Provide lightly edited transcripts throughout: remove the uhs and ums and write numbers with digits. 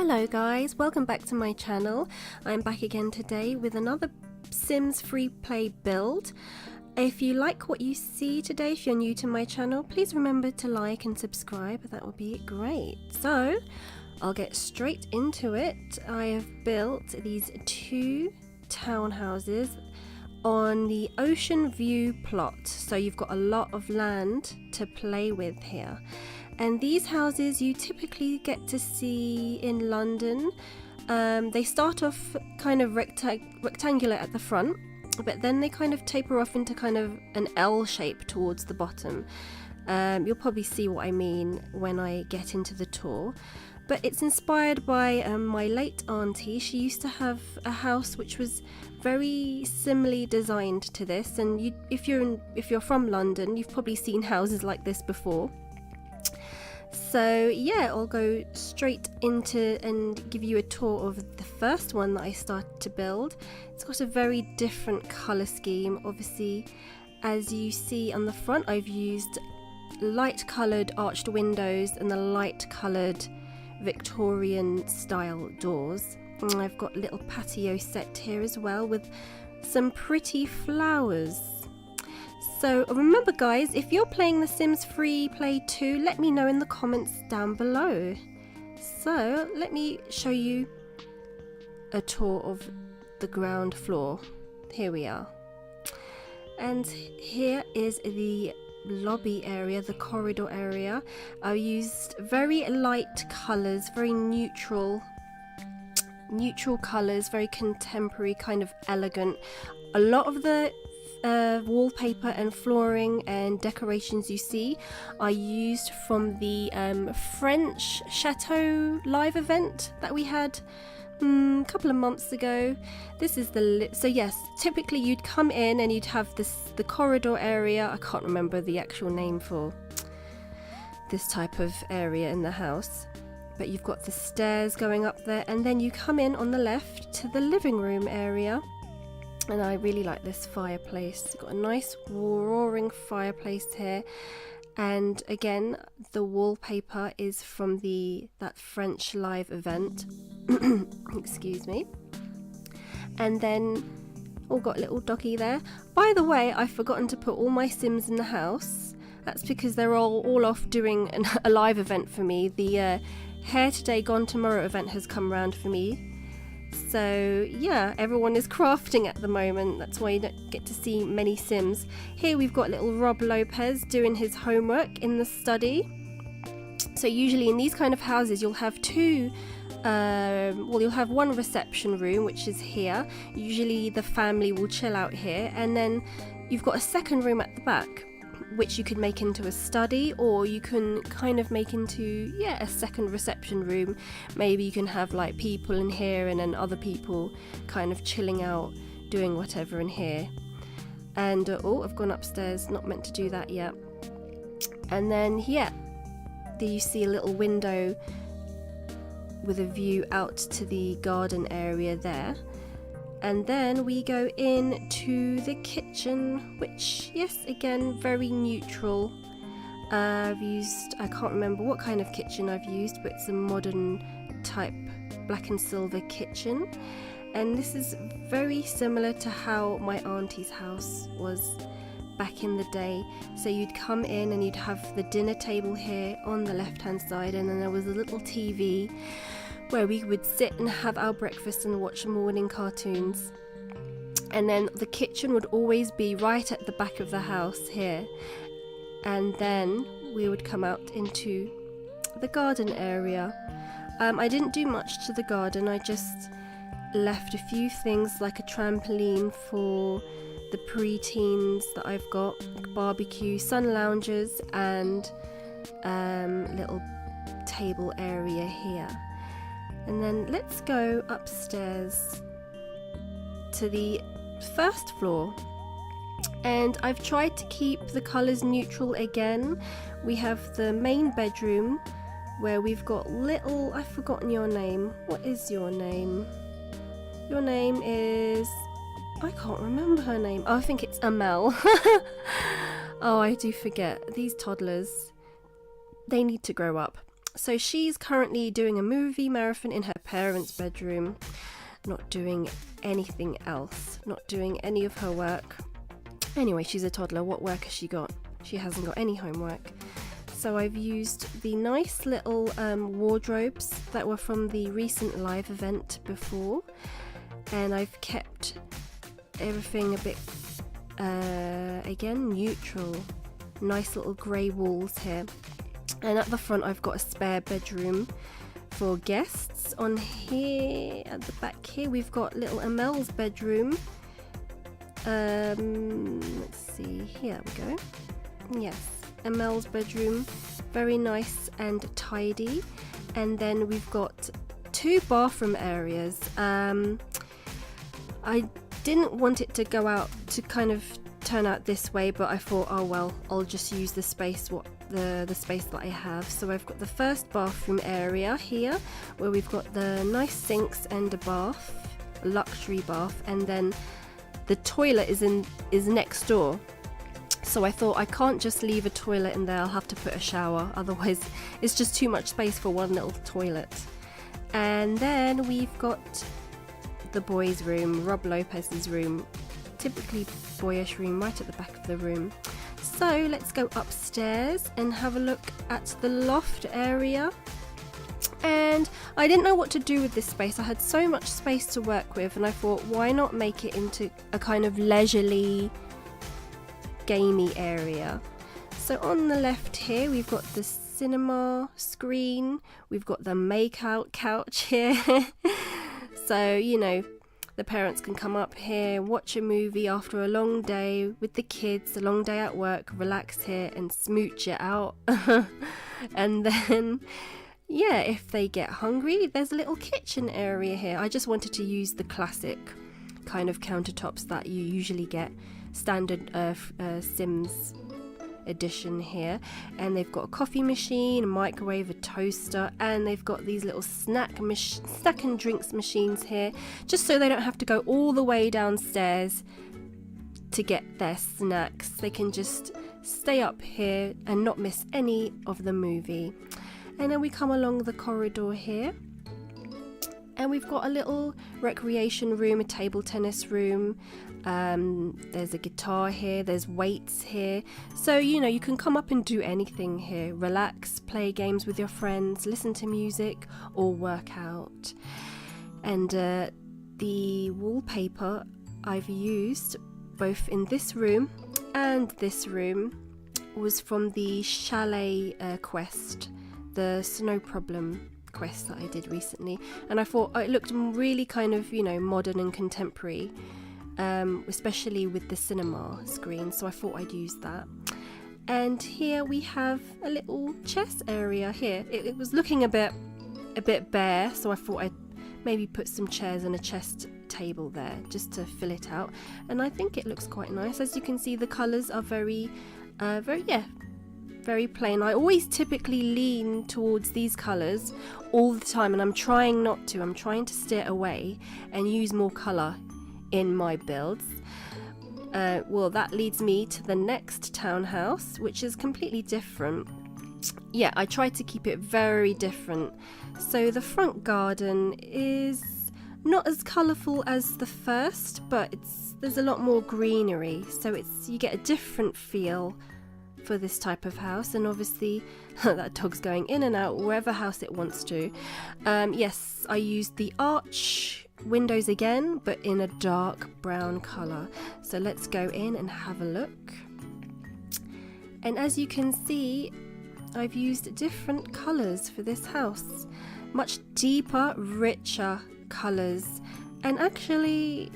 Hello guys, welcome back to my channel. I'm back again today with another Sims FreePlay build. If you like what you see today, if you're new to my channel, please remember to like and subscribe, that would be great. So I'll get straight into it. I have built these two townhouses on the ocean view plot, so you've got a lot of land to play with here. And these houses you typically get to see in London. They start off kind of rectangular at the front, but then they kind of taper off into kind of an L shape towards the bottom. You'll probably see what I mean when I get into the tour. But it's inspired by my late auntie. She used to have a house which was very similarly designed to this, and if you're from London, you've probably seen houses like this before. So yeah, I'll go straight into and give you a tour of the first one that I started to build. It's got a very different colour scheme. Obviously, as you see on the front, I've used light coloured arched windows and the light coloured Victorian style doors. And I've got a little patio set here as well with some pretty flowers. So remember guys, if you're playing The Sims FreePlay 2, let me know in the comments down below. So let me show you a tour of the ground floor. Here we are. And here is the lobby area, the corridor area. I used very light colours, very neutral colours, very contemporary, kind of elegant. A lot of the wallpaper and flooring and decorations you see are used from the French Chateau live event that we had a couple of months ago. This is so yes, typically you'd come in and you'd have the corridor area. I can't remember the actual name for this type of area in the house, but you've got the stairs going up there, and then you come in on the left to the living room area. And I really like this fireplace. It's got a nice roaring fireplace here, and again the wallpaper is from that French live event. Excuse me. And then got a little doggy there. By the way, I've forgotten to put all my Sims in the house. That's because they're all off doing a live event for me. The Hair Today Gone Tomorrow event has come round for me. So yeah, everyone is crafting at the moment. That's why you don't get to see many Sims. Here we've got little Rob Lopez doing his homework in the study. So usually in these kind of houses you'll have you'll have one reception room, which is here. Usually the family will chill out here, and then you've got a second room at the back, which you could make into a study, or you can kind of make into a second reception room. Maybe you can have like people in here and then other people kind of chilling out doing whatever in here. And I've gone upstairs, not meant to do that yet. And then there you see a little window with a view out to the garden area there. And then we go into the kitchen, which, yes, again, very neutral. I can't remember what kind of kitchen I've used, but it's a modern type black and silver kitchen. And this is very similar to how my auntie's house was back in the day. So you'd come in and you'd have the dinner table here on the left-hand side, and then there was a little TV where we would sit and have our breakfast and watch morning cartoons. And then the kitchen would always be right at the back of the house here. And then we would come out into the garden area. I didn't do much to the garden. I just left a few things like a trampoline for the pre-teens that I've got, like barbecue, sun loungers, and little table area here. And then let's go upstairs to the first floor. And I've tried to keep the colours neutral again. We have the main bedroom where we've got I've forgotten your name. What is your name? Your name is... I can't remember her name. Oh, I think it's Amel. Oh, I do forget. These toddlers, they need to grow up. So she's currently doing a movie marathon in her parents' bedroom, not doing anything else, not doing any of her work. Anyway, she's a toddler. What work has she got? She hasn't got any homework. So I've used the nice little wardrobes that were from the recent live event before, and I've kept everything a bit again neutral. Nice little grey walls here, and at the front I've got a spare bedroom for guests. On here at the back here we've got little Amel's bedroom. Let's see, here we go. Yes, Amel's bedroom, very nice and tidy. And then we've got 2 bathroom areas. I didn't want it to go out to kind of turn out this way, but I thought, oh well, I'll just use the space the space that I have. So I've got the first bathroom area here where we've got the nice sinks and a bath, a luxury bath, and then the toilet is next door. So I thought I can't just leave a toilet in there, I'll have to put a shower, otherwise it's just too much space for one little toilet. And then we've got the boys' room, Rob Lopez's room, typically boyish room right at the back of the room. So let's go upstairs and have a look at the loft area. And I didn't know what to do with this space. I had so much space to work with, and I thought, why not make it into a kind of leisurely, gamey area. So on the left here we've got the cinema screen, we've got the make-out couch here. So, you know, the parents can come up here, watch a movie after a long day with the kids, a long day at work, relax here and smooch it out. And then, yeah, if they get hungry, there's a little kitchen area here. I just wanted to use the classic kind of countertops that you usually get, standard Sims edition here. And they've got a coffee machine, a microwave, a toaster, and they've got these little snack and drinks machines here, just so they don't have to go all the way downstairs to get their snacks. They can just stay up here and not miss any of the movie. And then we come along the corridor here, and we've got a little recreation room, a table tennis room. There's a guitar here, there's weights here. So, you know, you can come up and do anything here. Relax, play games with your friends, listen to music, or work out. And the wallpaper I've used both in this room and this room was from the chalet quest, the snow problem quest that I did recently, and I thought it looked really kind of, you know, modern and contemporary, especially with the cinema screen, so I thought I'd use that. And here we have a little chess area here. It was looking a bit bare, so I thought I'd maybe put some chairs and a chess table there just to fill it out, and I think it looks quite nice. As you can see, the colours are very plain. I always typically lean towards these colours all the time, and I'm trying not to. I'm trying to steer away and use more colour in my builds. Well, that leads me to the next townhouse, which is completely different. Yeah, I tried to keep it very different. So the front garden is not as colourful as the first, but there's a lot more greenery, so you get a different feel for this type of house. And obviously that dog's going in and out wherever house it wants to. Yes, I used the arch windows again, but in a dark brown colour. So let's go in and have a look. And as you can see, I've used different colours for this house, much deeper, richer colours, and actually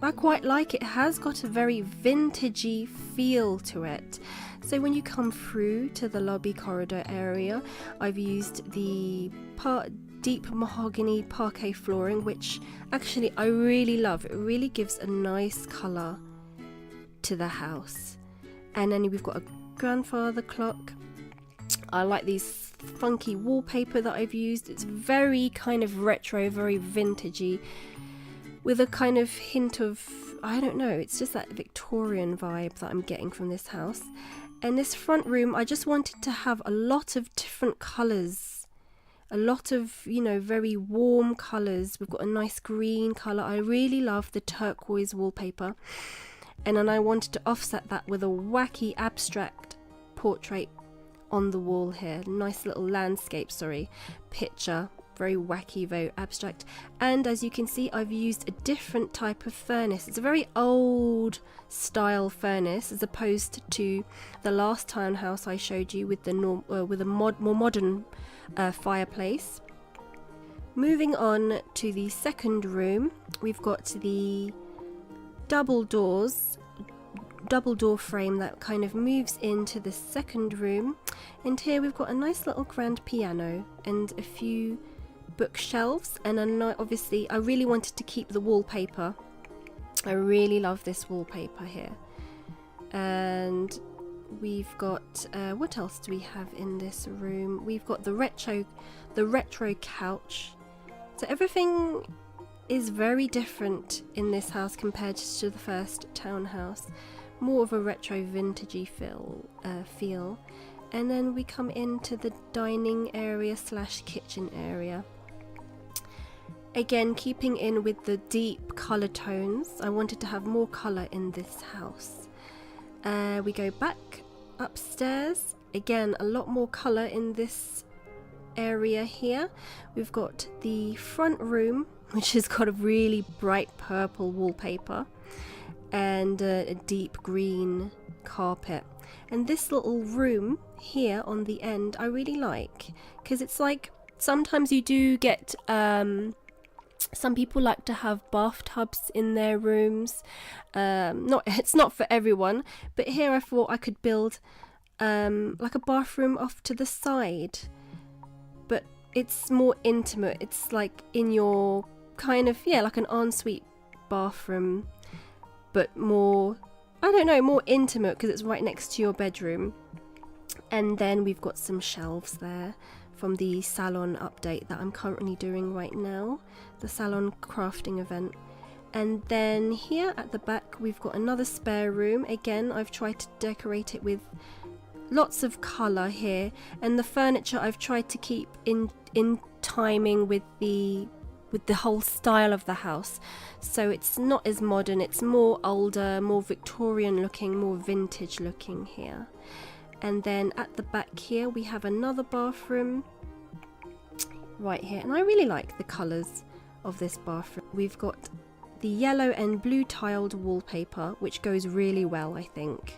I quite like it. It has got a very vintagey feel to it. So when you come through to the lobby corridor area, I've used the deep mahogany parquet flooring, which actually I really love. It really gives a nice colour to the house. And then we've got a grandfather clock. I like these funky wallpaper that I've used. It's very kind of retro, very vintagey, with a kind of hint of, I don't know, it's just that Victorian vibe that I'm getting from this house. And this front room, I just wanted to have a lot of different colours a lot of, you know, very warm colours. We've got a nice green colour. I really love the turquoise wallpaper. And then I wanted to offset that with a wacky abstract portrait on the wall here. Nice little landscape, picture. Very wacky, very abstract. And as you can see, I've used a different type of furnace. It's a very old style furnace as opposed to the last townhouse I showed you with the more modern fireplace. Moving on to the second room, we've got the double door frame that kind of moves into the second room, and here we've got a nice little grand piano and a few bookshelves, and obviously I really wanted to keep the wallpaper. I really love this wallpaper here. And we've got what else do we have in this room? We've got the retro couch. So everything is very different in this house compared to the first townhouse. More of a retro vintagey feel. And then we come into the dining area / kitchen area. Again, keeping in with the deep colour tones, I wanted to have more colour in this house. We go back upstairs. Again, a lot more colour in this area here. We've got the front room, which has got a really bright purple wallpaper and a deep green carpet. And this little room here on the end I really like, because it's like sometimes you do get some people like to have bathtubs in their rooms. It's not for everyone, but here I thought I could build like a bathroom off to the side, but it's more intimate. It's like in your kind of, like an ensuite bathroom, but more, I don't know, more intimate because it's right next to your bedroom. And then we've got some shelves there from the salon update that I'm currently doing right now, the salon crafting event. And then here at the back we've got another spare room. Again, I've tried to decorate it with lots of colour here, and the furniture I've tried to keep in timing with the whole style of the house. So it's not as modern, it's more older, more Victorian looking, more vintage looking here. And then at the back here we have another bathroom right here, and I really like the colours of this bathroom. We've got the yellow and blue tiled wallpaper, which goes really well, I think,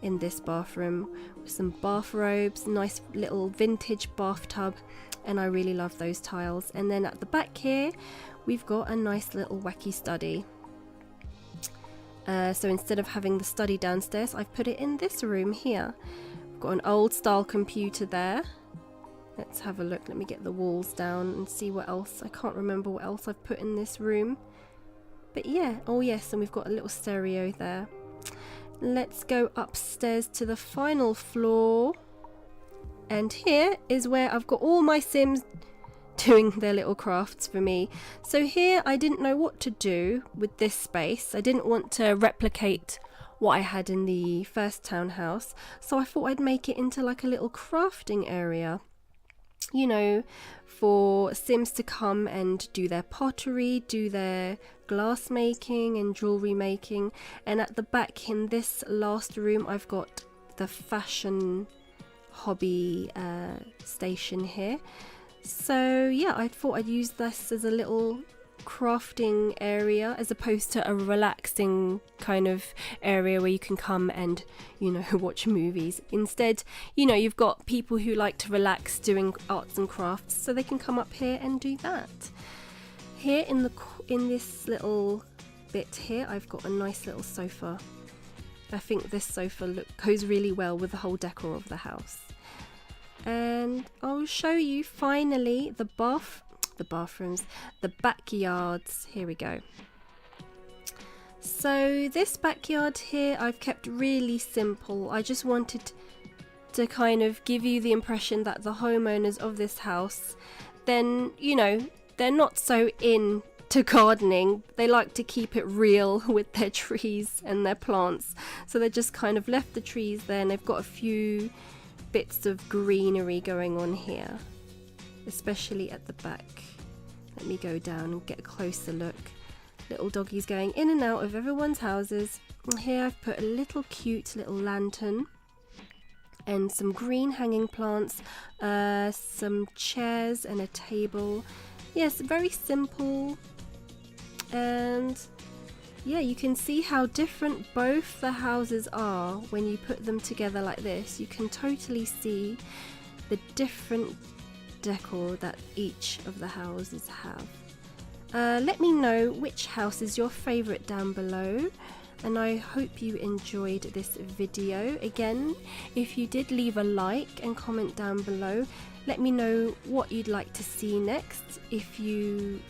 in this bathroom, with some bathrobes, nice little vintage bathtub, and I really love those tiles. And then at the back here we've got a nice little wacky study. So instead of having the study downstairs, I've put it in this room here. We've got an old style computer there. Let's have a look. Let me get the walls down and see what else. I can't remember what else I've put in this room. But yeah, oh yes, and we've got a little stereo there. Let's go upstairs to the final floor. And here is where I've got all my Sims doing their little crafts for me. So here I didn't know what to do with this space. I didn't want to replicate what I had in the first townhouse, so I thought I'd make it into like a little crafting area, you know, for Sims to come and do their pottery, do their glass making and jewelry making. And at the back in this last room I've got the fashion hobby station here. So yeah, I thought I'd use this as a little crafting area as opposed to a relaxing kind of area where you can come and, you know, watch movies. Instead, you know, you've got people who like to relax doing arts and crafts, so they can come up here and do that. Here in this little bit here I've got a nice little sofa. I think this sofa goes really well with the whole decor of the house. And I'll show you finally the bathrooms, the backyards. Here we go. So this backyard here I've kept really simple. I just wanted to kind of give you the impression that the homeowners of this house, then, you know, they're not so into gardening. They like to keep it real with their trees and their plants. So they just kind of left the trees there, and they've got a few bits of greenery going on here. especially at the back. Let me go down and get a closer look. Little doggies going in and out of everyone's houses. And here I've put a little cute little lantern and some green hanging plants, some chairs and a table. Yes, very simple. And yeah, you can see how different both the houses are when you put them together like this. You can totally see the different decor that each of the houses have. Let me know which house is your favorite down below, and I hope you enjoyed this video. Again, if you did, leave a like and comment down below. Let me know what you'd like to see next. If you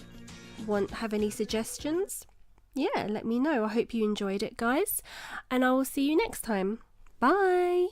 have any suggestions, yeah, let me know. I hope you enjoyed it, guys, and I will see you next time. Bye.